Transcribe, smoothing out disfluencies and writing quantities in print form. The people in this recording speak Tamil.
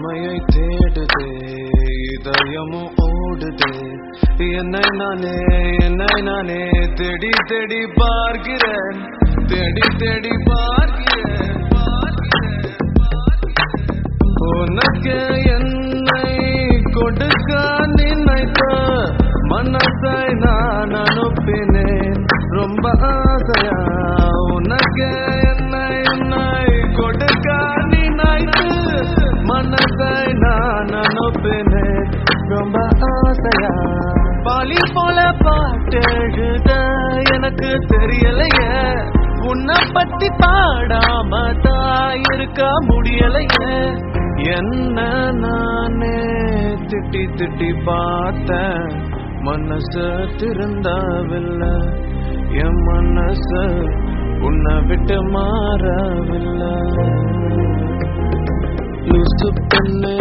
உண்மையை தேடுதே இதயமும் ஓடுதே என்னை நானே தேடி தேடி பார்க்கிறேன் தேடி தேடி பார்க்கிறேன் உனக்கு என்னை கொடுக்க நினைத்த மனசை நான் அனுப்பினேன் ரொம்ப ஆசையா உனக்கு என்னை கொடுக்க நினைத்து மனசை நான் அனுப்பினேன் ரொம்ப ஆசையா பாலி போல பாட்டு எழுத எனக்கு தெரியலையே உன்னை பத்தி பாடாம தான் இருக்க முடியலையே என்ன நானே திட்டி திட்டி பார்த்தேன் மனசு திருந்தவில்லை என் மனசு உன்னை விட்டு மாறவில்லை லூசு பொண்ணு